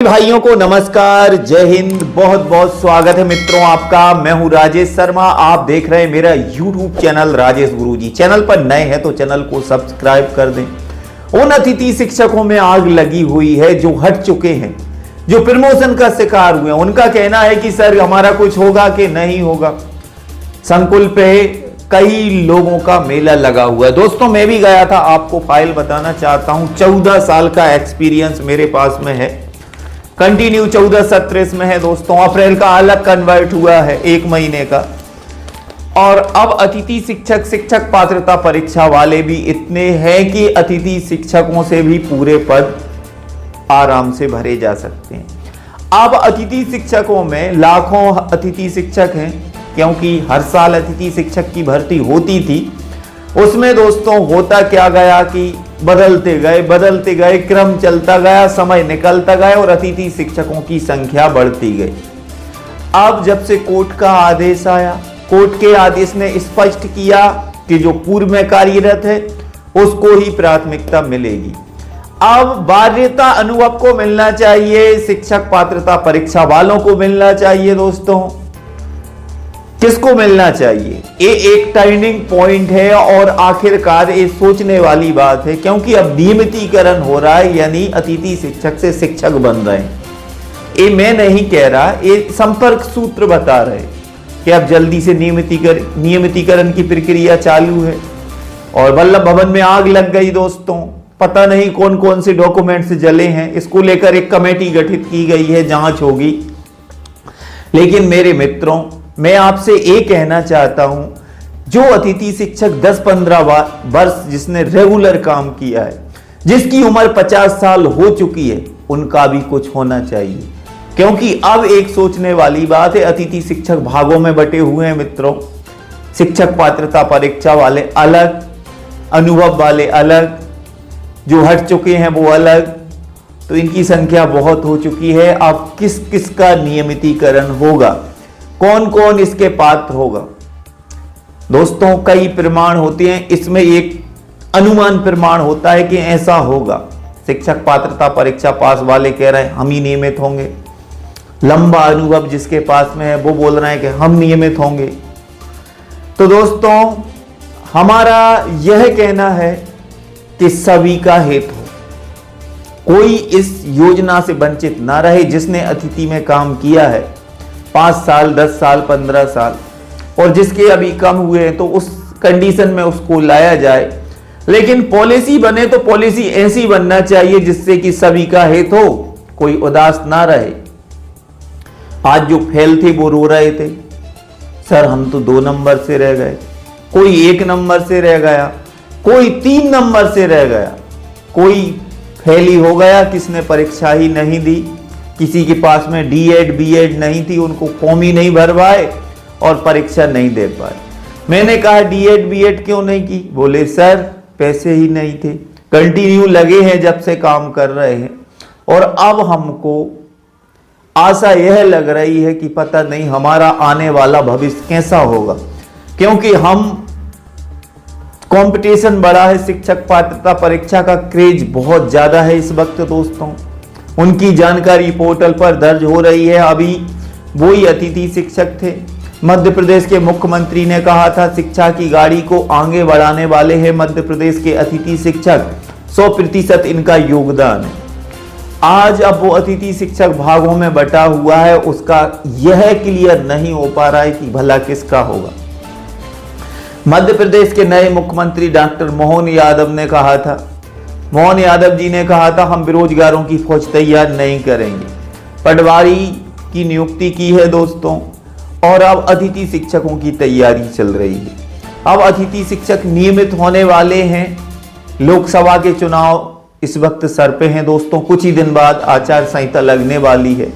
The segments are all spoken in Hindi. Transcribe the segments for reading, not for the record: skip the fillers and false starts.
भाइयों को नमस्कार, जय हिंद। बहुत बहुत स्वागत है मित्रों आपका। मैं हूं राजेश शर्मा। आप देख रहे हैं मेरा YouTube चैनल राजेश गुरुजी। चैनल पर नए हैं तो चैनल को सब्सक्राइब कर दें। उन अतिथि शिक्षकों में आग लगी हुई है जो हट चुके हैं, जो प्रमोशन का शिकार हुए हैं। उनका कहना है कि सर हमारा कुछ होगा कि नहीं होगा। संकुल पे कई लोगों का मेला लगा हुआ है। दोस्तों मैं भी गया था, आपको फाइल बताना चाहता हूं। 14 साल का एक्सपीरियंस मेरे पास में है। कंटिन्यू 14 सत्र इसमें है दोस्तों। अप्रैल का अलग कन्वर्ट हुआ है 1 महीने का। और अब अतिथि शिक्षक, शिक्षक पात्रता परीक्षा वाले भी इतने हैं कि अतिथि शिक्षकों से भी पूरे पद आराम से भरे जा सकते हैं। अब अतिथि शिक्षकों में लाखों अतिथि शिक्षक हैं, क्योंकि हर साल अतिथि शिक्षक की भर्ती होती थी। उसमें दोस्तों होता क्या गया कि बदलते गए, क्रम चलता गया, समय निकलता गया और अतिथि शिक्षकों की संख्या बढ़ती गई। अब जब से कोर्ट का आदेश आया, कोर्ट के आदेश ने स्पष्ट किया कि जो पूर्व में कार्यरत है उसको ही प्राथमिकता मिलेगी। अब बाध्यता अनुभव को मिलना चाहिए, शिक्षक पात्रता परीक्षा वालों को मिलना चाहिए। दोस्तों किसको मिलना चाहिए? ये एक टर्निंग पॉइंट है और आखिरकार ये सोचने वाली बात है, क्योंकि अब नियमितीकरण हो रहा है, यानी अतिथि शिक्षक से शिक्षक बन रहे हैं। ये मैं नहीं कह रहा, ये संपर्क सूत्र बता रहे कि अब जल्दी से नियमितीकरण की प्रक्रिया चालू है। और वल्लभ भवन में आग लग गई दोस्तों। पता नहीं कौन कौन से डॉक्यूमेंट्स जले हैं। इसको लेकर एक कमेटी गठित की गई है, जांच होगी। लेकिन मेरे मित्रों, मैं आपसे ये कहना चाहता हूं, जो अतिथि शिक्षक 10-15 वर्ष जिसने रेगुलर काम किया है, जिसकी उम्र 50 साल हो चुकी है, उनका भी कुछ होना चाहिए। क्योंकि अब एक सोचने वाली बात है, अतिथि शिक्षक भागों में बटे हुए हैं मित्रों। शिक्षक पात्रता परीक्षा वाले अलग, अनुभव वाले अलग, जो हट चुके हैं वो अलग। तो इनकी संख्या बहुत हो चुकी है। अब किस किस का नियमितीकरण होगा, कौन कौन इसके पात्र होगा? दोस्तों कई प्रमाण होते हैं, इसमें एक अनुमान प्रमाण होता है कि ऐसा होगा। शिक्षक पात्रता परीक्षा पास वाले कह रहे हैं हम ही नियमित होंगे। लंबा अनुभव जिसके पास में है वो बोल रहे हैं कि हम नियमित होंगे। तो दोस्तों हमारा यह कहना है कि सभी का हित हो, कोई इस योजना से वंचित ना रहे। जिसने अतिथि में काम किया है 5 साल, 10 साल, 15 साल, और जिसके अभी कम हुए हैं, तो उस कंडीशन में उसको लाया जाए। लेकिन पॉलिसी बने तो पॉलिसी ऐसी बनना चाहिए जिससे कि सभी का हित हो, कोई उदास ना रहे। आज जो फेल थे वो रो रहे थे, सर हम तो 2 नंबर से रह गए, कोई 1 नंबर से रह गया, कोई 3 नंबर से रह गया, कोई फेल ही हो गया, किसने परीक्षा ही नहीं दी, किसी के पास में डीएड बीएड नहीं थी, उनको फॉर्म ही नहीं भर पाए और परीक्षा नहीं दे पाए। मैंने कहा डीएड बीएड क्यों नहीं की? बोले सर पैसे ही नहीं थे। कंटिन्यू लगे हैं जब से काम कर रहे हैं, और अब हमको आशा यह लग रही है कि पता नहीं हमारा आने वाला भविष्य कैसा होगा, क्योंकि हम कंपटीशन बढ़ा है। शिक्षक पात्रता परीक्षा का क्रेज बहुत ज्यादा है इस वक्त दोस्तों। उनकी जानकारी पोर्टल पर दर्ज हो रही है। अभी वही अतिथि शिक्षक थे। मध्य प्रदेश के मुख्यमंत्री ने कहा था शिक्षा की गाड़ी को आगे बढ़ाने वाले हैं मध्य प्रदेश के अतिथि शिक्षक, 100% इनका योगदान है। आज अब वो अतिथि शिक्षक भागों में बटा हुआ है, उसका यह क्लियर नहीं हो पा रहा है कि भला किसका होगा। मध्य प्रदेश के नए मुख्यमंत्री डॉक्टर मोहन यादव ने कहा था, मोहन यादव जी ने कहा था हम बेरोजगारों की फौज तैयार नहीं करेंगे। पटवारी की नियुक्ति की है दोस्तों, और अब अतिथि शिक्षकों की तैयारी चल रही है। अब अतिथि शिक्षक नियमित होने वाले हैं। लोकसभा के चुनाव इस वक्त सर पे हैं दोस्तों, कुछ ही दिन बाद आचार संहिता लगने वाली है।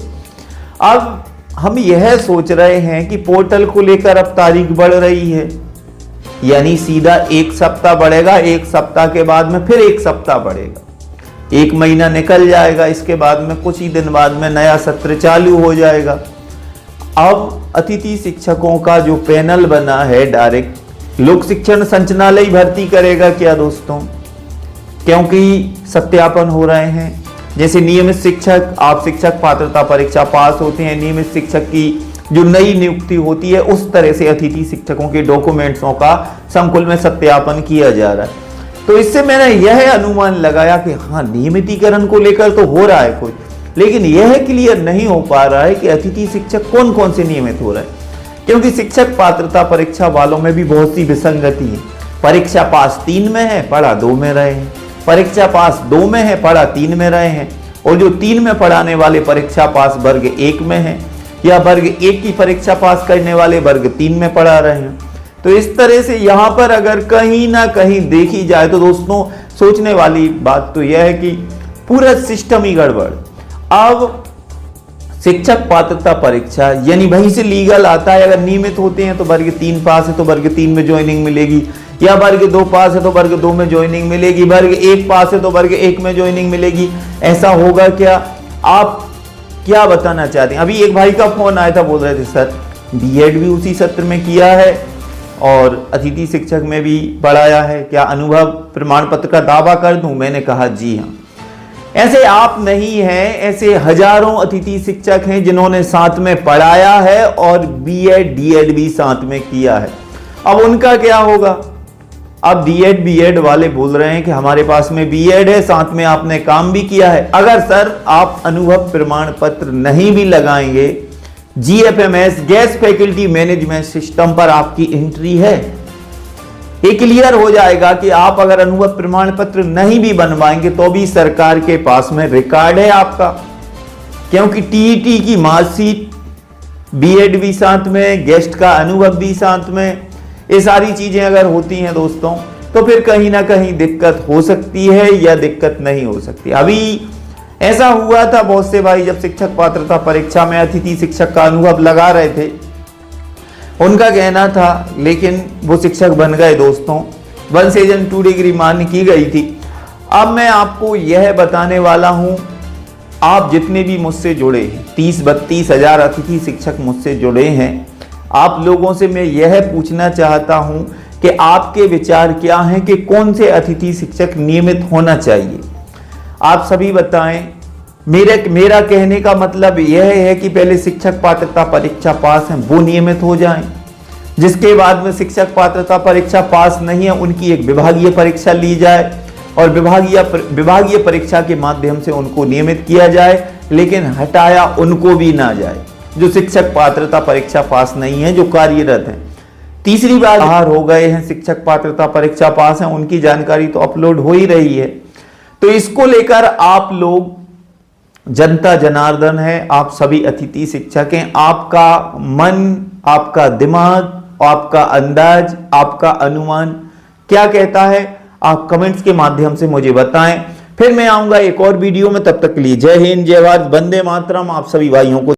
अब हम यह सोच रहे हैं कि पोर्टल को लेकर अब तारीख बढ़ रही है, यानी सीधा 1 सप्ताह बढ़ेगा, 1 सप्ताह के बाद में फिर 1 सप्ताह बढ़ेगा, 1 महीना निकल जाएगा। इसके बाद में कुछ ही दिन बाद में नया सत्र चालू हो जाएगा। अब अतिथि शिक्षकों का जो पैनल बना है, डायरेक्ट लोक शिक्षण संचालनालय भर्ती करेगा क्या दोस्तों? क्योंकि सत्यापन हो रहे हैं, जैसे नियमित शिक्षक, आप शिक्षक पात्रता परीक्षा पास होते हैं, नियमित शिक्षक की जो नई नियुक्ति होती है उस तरह से अतिथि शिक्षकों के डॉक्यूमेंट्सों का संकुल में सत्यापन किया जा रहा है। तो इससे मैंने यह अनुमान लगाया कि हाँ, नियमितीकरण को लेकर तो हो रहा है कुछ, लेकिन यह क्लियर नहीं हो पा रहा है कि अतिथि शिक्षक कौन कौन से नियमित हो रहा है, क्योंकि शिक्षक पात्रता परीक्षा वालों में भी बहुत सी विसंगति है। परीक्षा पास 3 में है, पढ़ा 2 में रहे हैं, परीक्षा पास 2 में है, पढ़ा 3 में रहे हैं, और जो 3 में पढ़ाने वाले परीक्षा पास वर्ग 1 में है, या वर्ग 1 की परीक्षा पास करने वाले वर्ग 3 में पढ़ा रहे हैं। तो इस तरह से यहां पर अगर कहीं ना कहीं देखी जाए तो दोस्तों, सोचने वाली बात तो यह है कि पूरा सिस्टम ही गड़बड़। अब शिक्षक पात्रता परीक्षा यानी वहीं से लीगल आता है, अगर नियमित होते हैं तो वर्ग 3 पास है तो वर्ग 3 में ज्वाइनिंग मिलेगी, या वर्ग 2 पास है तो वर्ग 2 में ज्वाइनिंग मिलेगी, वर्ग 1 पास है तो वर्ग 1 में ज्वाइनिंग मिलेगी। ऐसा होगा क्या? आप क्या बताना चाहते हैं? अभी एक भाई का फोन आया था, बोल रहे थे सर बीएड भी उसी सत्र में किया है और अतिथि शिक्षक में भी पढ़ाया है, क्या अनुभव प्रमाण पत्र का दावा कर दूं? मैंने कहा जी हाँ। ऐसे आप नहीं हैं, ऐसे हजारों अतिथि शिक्षक हैं जिन्होंने साथ में पढ़ाया है और बीएड डीएड भी साथ में किया है। अब उनका क्या होगा? अब डीएड बीएड वाले बोल रहे हैं कि हमारे पास में बीएड है, साथ में आपने काम भी किया है। अगर सर आप अनुभव प्रमाण पत्र नहीं भी लगाएंगे, GFMS guest faculty management system पर आपकी एंट्री है, ये क्लियर हो जाएगा कि आप अगर अनुभव प्रमाण पत्र नहीं भी बनवाएंगे तो भी सरकार के पास में रिकॉर्ड है आपका, क्योंकि टीईटी की मार्कशीट, बीएड भी साथ में, गेस्ट का अनुभव भी साथ में, ये सारी चीजें अगर होती हैं दोस्तों तो फिर कहीं ना कहीं दिक्कत हो सकती है या दिक्कत नहीं हो सकती। अभी ऐसा हुआ था, बहुत से भाई जब शिक्षक पात्रता परीक्षा में अतिथि शिक्षक का अनुभव लगा रहे थे, उनका कहना था, लेकिन वो शिक्षक बन गए दोस्तों, 1 सीजन 2 डिग्री मान्य की गई थी। अब मैं आपको यह बताने वाला हूं, आप जितने भी मुझसे जुड़े हैं, 30-32 हजार अतिथि शिक्षक मुझसे जुड़े हैं, आप लोगों से मैं यह पूछना चाहता हूं कि आपके विचार क्या हैं कि कौन से अतिथि शिक्षक नियमित होना चाहिए। आप सभी बताएं। मेरा कहने का मतलब यह है कि पहले शिक्षक पात्रता परीक्षा पास हैं वो नियमित हो जाएं, जिसके बाद में शिक्षक पात्रता परीक्षा पास नहीं है उनकी एक विभागीय परीक्षा ली जाए और विभागीय परीक्षा के माध्यम से उनको नियमित किया जाए, लेकिन हटाया उनको भी ना जाए जो शिक्षक पात्रता परीक्षा पास नहीं है, जो कार्यरत हैं। तीसरी बात, बाहर हो गए हैं शिक्षक पात्रता परीक्षा पास हैं, उनकी जानकारी तो अपलोड हो ही रही है। तो इसको लेकर आप लोग, जनता जनार्दन है, आप सभी अतिथि शिक्षक हैं, आपका मन, आपका दिमाग, आपका अंदाज, आपका अनुमान क्या कहता है? आप कमेंट्स के माध्यम से मुझे बताएं। फिर मैं आऊंगा एक और वीडियो में, तब तक के लिए जय हिंद, जय भारत, वंदे मातरम। आप सभी भाइयों को